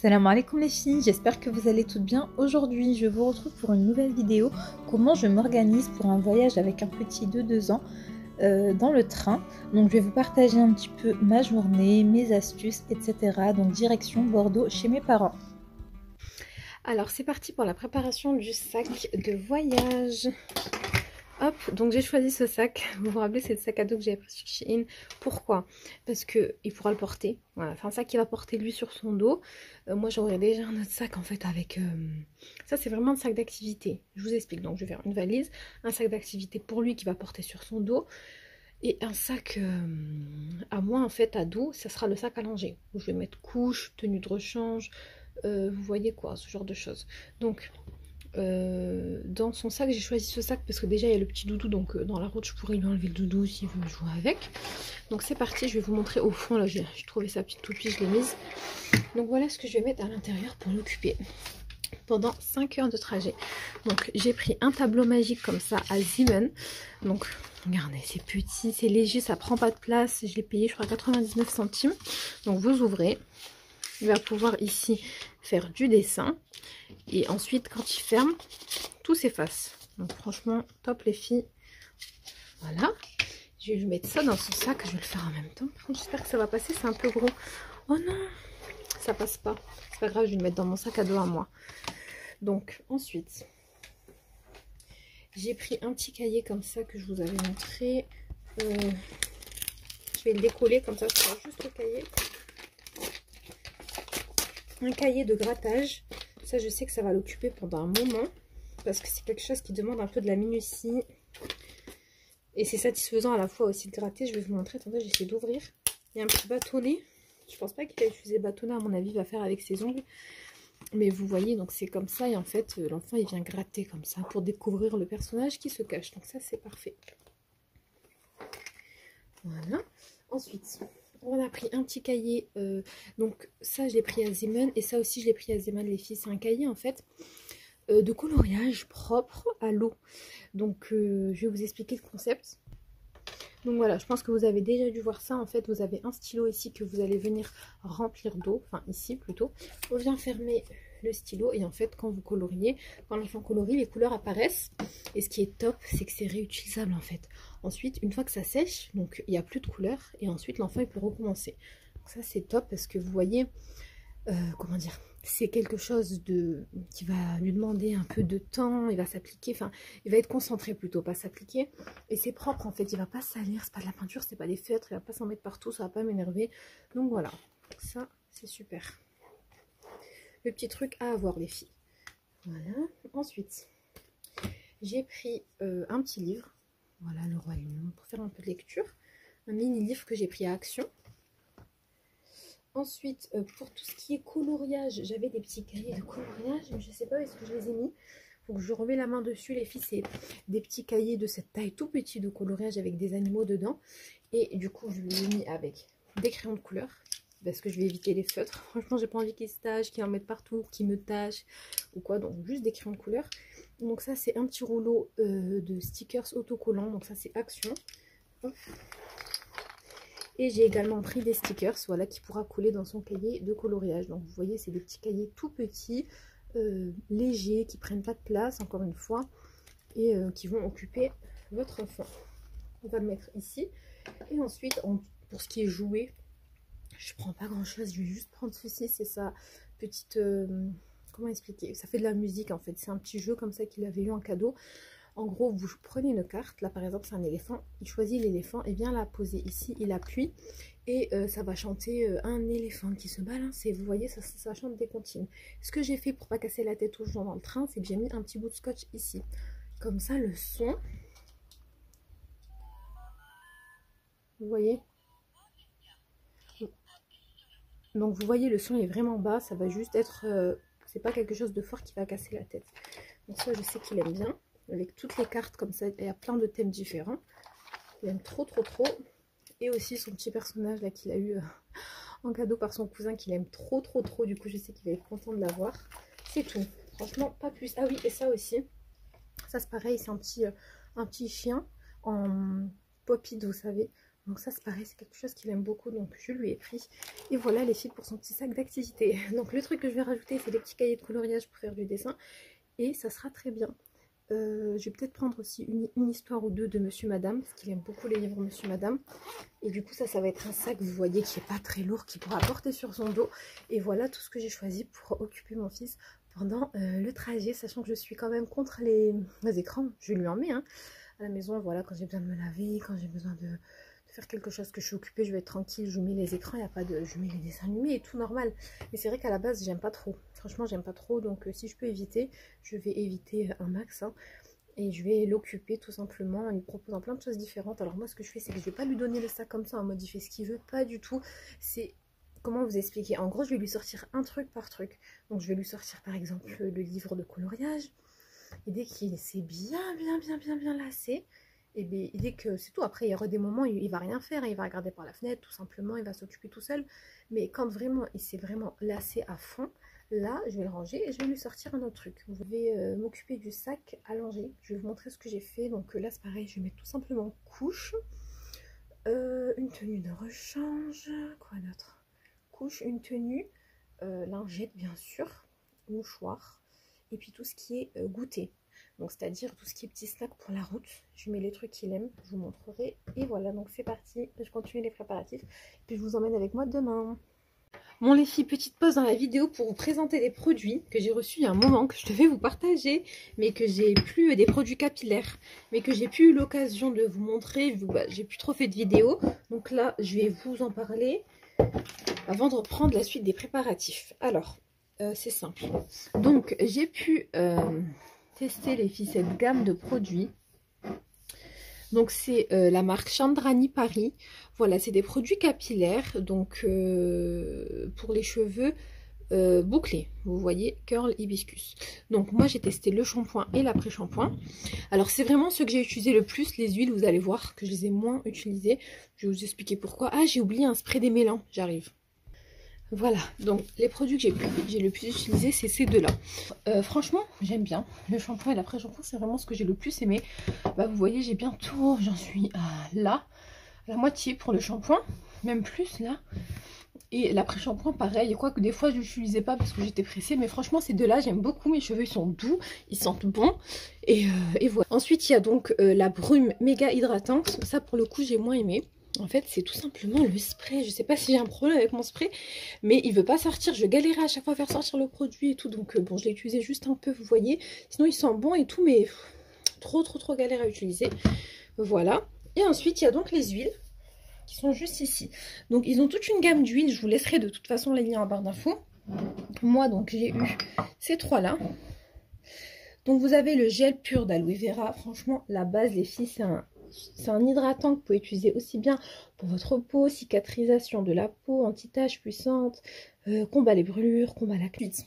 Salam alaikum les filles, j'espère que vous allez toutes bien. Aujourd'hui, je vous retrouve pour une nouvelle vidéo. Comment je m'organise pour un voyage avec un petit de 2 ans dans le train. Donc, je vais vous partager un petit peu ma journée, mes astuces, etc. Donc, direction Bordeaux chez mes parents. Alors, c'est parti pour la préparation du sac de voyage. Hop, donc j'ai choisi ce sac. Vous vous rappelez, c'est le sac à dos que j'avais pris sur Shein. Pourquoi? Parce qu'il pourra le porter. Voilà, c'est un sac qu'il va porter lui sur son dos. Moi, j'aurais déjà un autre sac en fait avec... Ça, c'est vraiment un sac d'activité. Je vous explique. Donc, je vais faire une valise, un sac d'activité pour lui qui va porter sur son dos. Et un sac à moi, en fait, à dos, ça sera le sac à langer. Où je vais mettre couche, tenue de rechange, vous voyez quoi, ce genre de choses. Donc... dans son sac, j'ai choisi ce sac parce que déjà il y a le petit doudou, donc dans la route je pourrais lui enlever le doudou s'il veut jouer avec. Donc c'est parti, je vais vous montrer au fond. Là j'ai trouvé sa petite toupie, je l'ai mise. Donc voilà ce que je vais mettre à l'intérieur pour l'occuper pendant 5 heures de trajet. Donc j'ai pris un tableau magique comme ça à Zeeman. Donc regardez, c'est petit, c'est léger, ça prend pas de place. Je l'ai payé je crois 99 centimes. Donc vous ouvrez, il va pouvoir ici faire du dessin. Et ensuite, quand il ferme, tout s'efface. Donc franchement, top les filles. Voilà. Je vais lui mettre ça dans son sac. Je vais le faire en même temps. J'espère que ça va passer. C'est un peu gros. Oh non, ça passe pas. C'est pas grave, je vais le mettre dans mon sac à dos à moi. Donc ensuite, j'ai pris un petit cahier comme ça que je vous avais montré. Je vais le décoller comme ça. C'est juste le cahier. Un cahier de grattage. Ça, je sais que ça va l'occuper pendant un moment. Parce que c'est quelque chose qui demande un peu de la minutie. Et c'est satisfaisant à la fois aussi de gratter. Je vais vous montrer. Attendez, j'essaie d'ouvrir. Il y a un petit bâtonnet. Je pense pas qu'il a utilisé bâtonnet. À mon avis, il va faire avec ses ongles. Mais vous voyez, donc c'est comme ça. Et en fait, l'enfant, il vient gratter comme ça pour découvrir le personnage qui se cache. Donc ça, c'est parfait. Voilà. Ensuite... on a pris un petit cahier, donc ça je l'ai pris à Zeeman et ça aussi je l'ai pris à Zeeman les filles. C'est un cahier en fait de coloriage propre à l'eau. Donc je vais vous expliquer le concept. Donc voilà, je pense que vous avez déjà dû voir ça. En fait, vous avez un stylo ici que vous allez venir remplir d'eau, enfin ici plutôt. On vient fermer le stylo et en fait quand vous coloriez, quand l'enfant colorie, les couleurs apparaissent. Et ce qui est top, c'est que c'est réutilisable en fait. Ensuite, une fois que ça sèche, donc il n'y a plus de couleurs et ensuite l'enfant il peut recommencer. Donc ça c'est top parce que vous voyez, comment dire, c'est quelque chose qui va lui demander un peu de temps, il va s'appliquer, enfin il va être concentré plutôt, pas s'appliquer, et c'est propre en fait, il va pas salir, c'est pas de la peinture, c'est pas des feutres, il va pas s'en mettre partout, ça va pas m'énerver. Donc voilà, ça c'est super. Le petit truc à avoir les filles. Voilà, ensuite j'ai pris un petit livre, voilà, Le Roi Lion, pour faire un peu de lecture, un mini livre que j'ai pris à Action. Ensuite, pour tout ce qui est coloriage, j'avais des petits cahiers de coloriage, mais je ne sais pas où est-ce que je les ai mis. Donc je remets la main dessus, les filles, c'est des petits cahiers de cette taille tout petit de coloriage avec des animaux dedans. Et du coup, je les ai mis avec des crayons de couleur, parce que je vais éviter les feutres. Franchement, j'ai pas envie qu'ils se tachent, qu'ils en mettent partout, qu'ils me tachent ou quoi. Donc juste des crayons de couleur. Donc ça, c'est un petit rouleau de stickers autocollants. Donc ça, c'est Action. Hop. Et j'ai également pris des stickers, voilà, qui pourra coller dans son cahier de coloriage. Donc vous voyez, c'est des petits cahiers tout petits, légers, qui prennent pas de place, encore une fois, et qui vont occuper votre enfant. On va le mettre ici. Et ensuite, pour ce qui est jouet, je prends pas grand chose, je vais juste prendre ceci, c'est sa petite... comment expliquer? Ça fait de la musique en fait, c'est un petit jeu comme ça qu'il avait eu en cadeau. En gros, vous prenez une carte, là par exemple c'est un éléphant, il choisit l'éléphant et vient la poser ici, il appuie et ça va chanter un éléphant qui se balance et vous voyez, ça chante des comptines. Ce que j'ai fait pour pas casser la tête aux gens dans le train, c'est que j'ai mis un petit bout de scotch ici. Comme ça, le son, vous voyez? Donc vous voyez, le son est vraiment bas, ça va juste être, c'est pas quelque chose de fort qui va casser la tête. Donc ça, je sais qu'il aime bien. Avec toutes les cartes comme ça, il y a plein de thèmes différents. Il aime trop. Et aussi son petit personnage là qu'il a eu en cadeau par son cousin qu'il aime trop. Du coup, je sais qu'il va être content de l'avoir. C'est tout. Franchement, pas plus. Ah oui, et ça aussi. Ça, c'est pareil, c'est un petit chien en pop-it, vous savez. Donc ça c'est pareil, c'est quelque chose qu'il aime beaucoup, donc je lui ai pris. Et voilà les filles pour son petit sac d'activité. Donc le truc que je vais rajouter, c'est des petits cahiers de coloriage pour faire du dessin. Et ça sera très bien. Je vais peut-être prendre aussi une histoire ou deux de Monsieur Madame, parce qu'il aime beaucoup les livres Monsieur Madame. Et du coup ça va être un sac, vous voyez, qui n'est pas très lourd, qui pourra porter sur son dos. Et voilà tout ce que j'ai choisi pour occuper mon fils pendant le trajet, sachant que je suis quand même contre les écrans. Je lui en mets à la maison, voilà, quand j'ai besoin de me laver, quand j'ai besoin de faire quelque chose, que je suis occupée, je vais être tranquille, je mets les écrans, il n'y a pas de, je mets les dessins animés et tout normal. Mais c'est vrai qu'à la base j'aime pas trop, franchement j'aime pas trop, donc si je peux éviter, je vais éviter un max, hein, et je vais l'occuper tout simplement en lui proposant plein de choses différentes. Alors moi ce que je fais, c'est que je vais pas lui donner le sac comme ça en mode il fait ce qu'il veut, pas du tout. C'est, comment vous expliquer, en gros je vais lui sortir un truc par truc. Donc je vais lui sortir par exemple le livre de coloriage, et dès qu'il s'est bien lassé, et bien, dès que c'est tout, après il y aura des moments où il va rien faire, il va regarder par la fenêtre tout simplement, il va s'occuper tout seul. Mais quand vraiment il s'est vraiment lassé à fond, là je vais le ranger et je vais lui sortir un autre truc. Je vais m'occuper du sac allongé, je vais vous montrer ce que j'ai fait. Donc là c'est pareil, je vais mettre tout simplement couche, une tenue de rechange, quoi d'autre, couche, une tenue, lingette bien sûr, mouchoir, et puis tout ce qui est goûter. Donc c'est-à-dire tout ce qui est petit snack pour la route. Je mets les trucs qu'il aime, je vous montrerai. Et voilà, donc c'est parti, je continue les préparatifs. Puis je vous emmène avec moi demain. Bon les filles, petite pause dans la vidéo pour vous présenter des produits que j'ai reçus il y a un moment, que je devais vous partager, mais que j'ai plus, des produits capillaires, mais que j'ai plus eu l'occasion de vous montrer, j'ai plus trop fait de vidéos. Donc là, je vais vous en parler avant de reprendre la suite des préparatifs. Alors, c'est simple. Donc j'ai pu... tester les filles cette gamme de produits. Donc c'est la marque Chandrani Paris. Voilà, c'est des produits capillaires, donc pour les cheveux bouclés, vous voyez, curl hibiscus. Donc moi j'ai testé le shampoing et l'après-shampoing. Alors c'est vraiment ce que j'ai utilisé le plus. Les huiles, vous allez voir que je les ai moins utilisées. Je vais vous expliquer pourquoi. Ah, j'ai oublié un spray démêlant, j'arrive. Voilà, donc les produits que j'ai le plus utilisé, c'est ces deux-là. Franchement, j'aime bien. Le shampoing et l'après-shampoing, c'est vraiment ce que j'ai le plus aimé. Bah, vous voyez, j'ai bientôt, j'en suis là, la moitié pour le shampoing, même plus là. Et l'après-shampoing, pareil. Quoique des fois, je l'utilisais pas parce que j'étais pressée. Mais franchement, ces deux-là, j'aime beaucoup. Mes cheveux, ils sont doux, ils sentent bon. Et voilà. Ensuite, il y a donc la brume méga hydratante. Ça, pour le coup, j'ai moins aimé. En fait, c'est tout simplement le spray. Je sais pas si j'ai un problème avec mon spray, mais il veut pas sortir. Je galérais à chaque fois à faire sortir le produit et tout. Donc bon, je l'ai utilisé juste un peu, vous voyez. Sinon, il sent bon et tout, mais trop galère à utiliser. Voilà. Et ensuite, il y a donc les huiles qui sont juste ici. Donc, ils ont toute une gamme d'huiles. Je vous laisserai de toute façon les liens en barre d'infos. Moi, donc, j'ai eu ces trois-là. Donc, vous avez le gel pur d'aloe vera. Franchement, la base, les filles, c'est un hydratant que vous pouvez utiliser aussi bien pour votre peau, cicatrisation de la peau, anti-taches puissante, combat les brûlures, combat la cuite.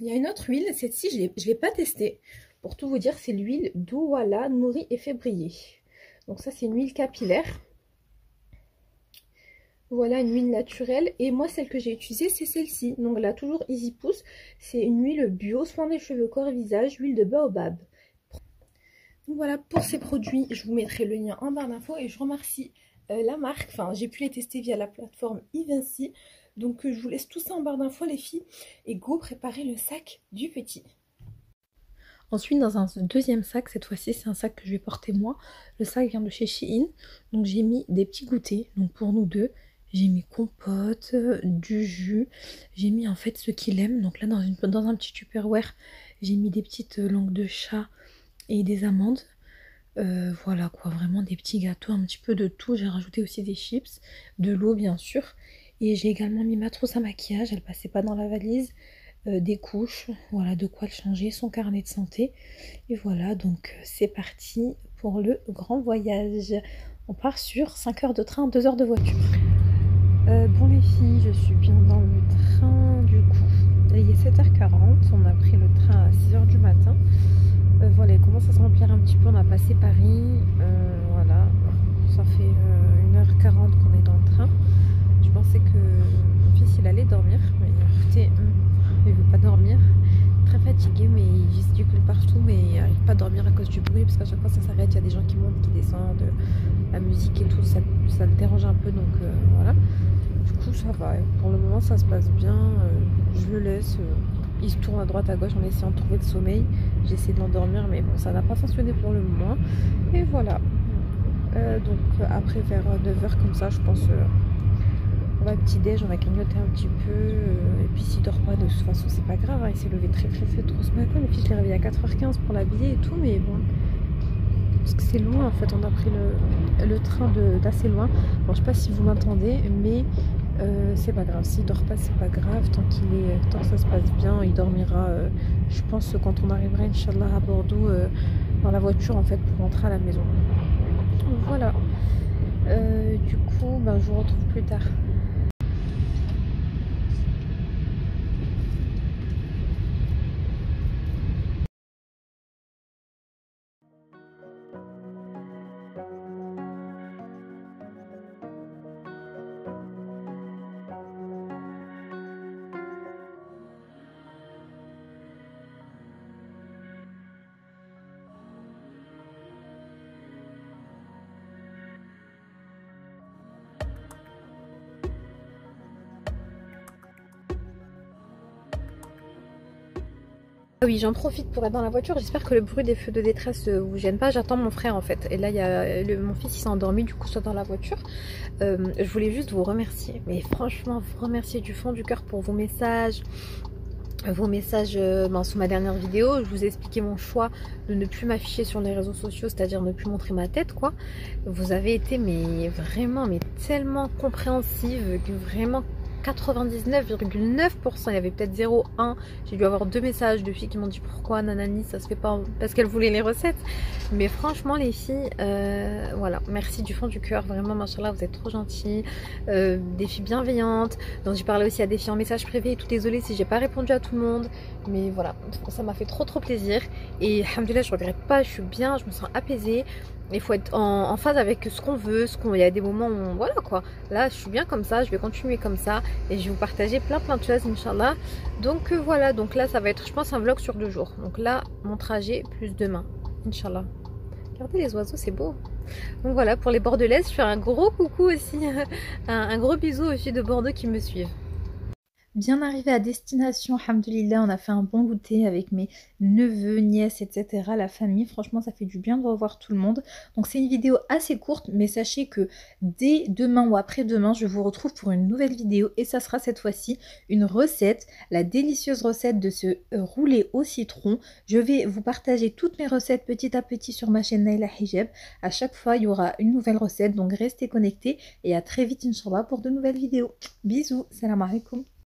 Il y a une autre huile, cette-ci je ne l'ai pas testée. Pour tout vous dire, c'est l'huile Douala Nourri et fait briller. Donc ça c'est une huile capillaire. Voilà une huile naturelle. Et moi celle que j'ai utilisée c'est celle-ci. Donc là toujours Easy Pousse. C'est une huile bio, soin des cheveux, corps et visage, huile de baobab. Donc voilà pour ces produits, je vous mettrai le lien en barre d'infos et je remercie la marque, enfin j'ai pu les tester via la plateforme Evency, donc je vous laisse tout ça en barre d'infos les filles et go préparer le sac du petit. Ensuite dans un deuxième sac, cette fois-ci c'est un sac que je vais porter moi, le sac vient de chez Shein, donc j'ai mis des petits goûters, donc pour nous deux, j'ai mis compote, du jus, j'ai mis en fait ce qu'il aime, donc là dans un petit Tupperware, j'ai mis des petites langues de chat et des amandes, voilà quoi, vraiment des petits gâteaux, un petit peu de tout. J'ai rajouté aussi des chips, de l'eau bien sûr, et j'ai également mis ma trousse à maquillage, elle passait pas dans la valise, des couches, voilà de quoi le changer, son carnet de santé, et voilà donc c'est parti pour le grand voyage. On part sur 5 heures de train, 2 heures de voiture. Bon les filles, je suis bien dans le train du coup, il est 7h40, on a pris le train à 6h du matin. Voilà, il commence à se remplir un petit peu, on a passé Paris, voilà, ça fait 1h40 qu'on est dans le train. Je pensais que mon fils il allait dormir, mais écoutez, il veut pas dormir, très fatigué, mais il il gesticule partout, mais il n'arrive pas à dormir à cause du bruit, parce qu'à chaque fois ça s'arrête, il y a des gens qui montent, qui descendent, la musique et tout, ça le dérange un peu, donc voilà. Du coup ça va, pour le moment ça se passe bien, je le laisse, il se tourne à droite à gauche en essayant de trouver le sommeil, j'essaie de l'endormir, mais bon, ça n'a pas fonctionné pour le moment, et voilà. Donc après vers 9h comme ça, je pense on va petit déj, on va grignoter un petit peu, et puis s'il dort pas de toute façon c'est pas grave, hein, il s'est levé très tôt ce matin, le fils je l'ai réveillé à 4h15 pour l'habiller et tout, mais bon, parce que c'est loin en fait, on a pris le train d'assez loin. Bon, je sais pas si vous m'entendez, mais c'est pas grave, s'il dort pas c'est pas grave, tant que ça se passe bien, il dormira je pense quand on arrivera Inch'Allah à Bordeaux dans la voiture en fait pour rentrer à la maison. Voilà, du coup ben, je vous retrouve plus tard. Oui, j'en profite pour être dans la voiture, j'espère que le bruit des feux de détresse vous gêne pas, j'attends mon frère en fait, et là il y a mon fils il s'est endormi, du coup soit dans la voiture. Je voulais juste vous remercier, mais franchement vous remercier du fond du cœur pour vos messages sous ma dernière vidéo. Je vous ai expliqué mon choix de ne plus m'afficher sur les réseaux sociaux, c'est-à-dire ne plus montrer ma tête quoi. Vous avez été mais vraiment mais tellement compréhensive que vraiment 99,9%, il y avait peut-être 0,1, j'ai dû avoir 2 messages de filles qui m'ont dit pourquoi nanani ça se fait pas, parce qu'elles voulaient les recettes, mais franchement les filles voilà, merci du fond du cœur, vraiment machallah, vous êtes trop gentilles, des filles bienveillantes. Donc j'ai parlé aussi à des filles en message privé, et tout désolée si j'ai pas répondu à tout le monde, mais voilà, ça m'a fait trop plaisir, et alhamdoulilah je regrette pas, je suis bien, je me sens apaisée. Il faut être en phase avec ce qu'on veut, il y a des moments où voilà quoi, là je suis bien comme ça, je vais continuer comme ça et je vais vous partager plein de choses Inch'Allah. Donc voilà, donc là ça va être je pense un vlog sur 2 jours, donc là mon trajet plus demain Inch'Allah. Regardez les oiseaux, c'est beau. Donc voilà, pour les bordelaises je fais un gros coucou aussi, un gros bisou aux filles de Bordeaux qui me suivent. Bien arrivé à destination, alhamdoulilah, on a fait un bon goûter avec mes neveux, nièces, etc. La famille, franchement ça fait du bien de revoir tout le monde. Donc c'est une vidéo assez courte, mais sachez que dès demain ou après-demain, je vous retrouve pour une nouvelle vidéo. Et ça sera cette fois-ci une recette, la délicieuse recette de ce roulé au citron. Je vais vous partager toutes mes recettes petit à petit sur ma chaîne Naila Hijab. À chaque fois, il y aura une nouvelle recette, donc restez connectés. Et à très vite, Inch'Allah, pour de nouvelles vidéos. Bisous, salam alaikum.